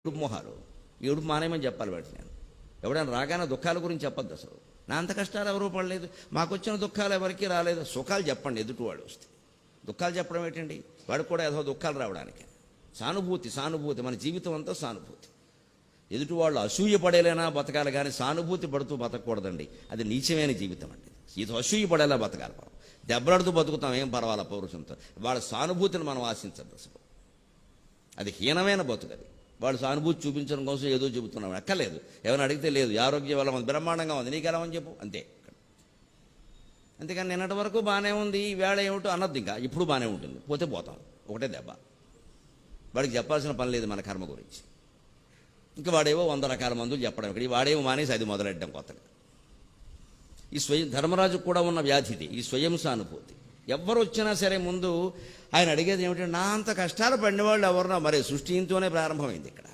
ఏడుపు మొహాలు ఏడుపు మానేమని చెప్పాలి వాటి నేను. ఎవడైనా రాగానే దుఃఖాల గురించి చెప్పొద్దు. అసలు నా అంత కష్టాలు ఎవరూ పడలేదు, మాకు వచ్చిన దుఃఖాలు ఎవరికి రాలేదు. సుఖాలు చెప్పండి, ఎదుటివాడు వస్తే. దుఃఖాలు చెప్పడం ఏంటండి? వాడికి కూడా ఏదో దుఃఖాలు రావడానికి. సానుభూతి సానుభూతి మన జీవితం అంతా సానుభూతి. ఎదుటివాళ్ళు అసూయ పడేలేనా బతకాలి, కానీ సానుభూతి పడుతూ బతకూడదండి. అది నీచమైన జీవితం అండి. ఇది అసూయ పడేలా బతకాలి. మనం దెబ్బలాడుతూ బతుకుతాం, ఏం పర్వాలా పౌరుషంతో. వాళ్ళ సానుభూతిని మనం ఆశించద్దు అసలు. అది హీనమైన బతుకది. వాడు సానుభూతి చూపించడం కోసం ఏదో చెబుతున్నాం, ఎక్కలేదు. ఏమైనా అడిగితే లేదు, ఆరోగ్యం వల్ల ఉంది, బ్రహ్మాండంగా ఉంది, నీకు ఎలా అని చెప్పు, అంతే. అంతేకాని నిన్నటి వరకు బాగానే ఉంది, ఈ వేళ ఏమిటో అన్నది. ఇంకా ఇప్పుడు బాగానే ఉంటుంది, పోతే పోతాం, ఒకటే దెబ్బ. వాడికి చెప్పాల్సిన పని లేదు మన కర్మ గురించి. ఇంకా వాడేవో 100 రకాల మందులు చెప్పడం, ఇక్కడ వాడేమో మానేసి అది మొదలెట్టడం కొత్తగా. ఈ స్వయం ధర్మరాజుకు కూడా ఉన్న వ్యాధిది, ఈ స్వయం సానుభూతి. ఎవరు వచ్చినా సరే ముందు ఆయన అడిగేది ఏమిటంటే, నా అంత కష్టాలు పడినవాళ్ళు ఎవరున్నా. మరి సృష్టితోనే ప్రారంభమైంది ఇక్కడ.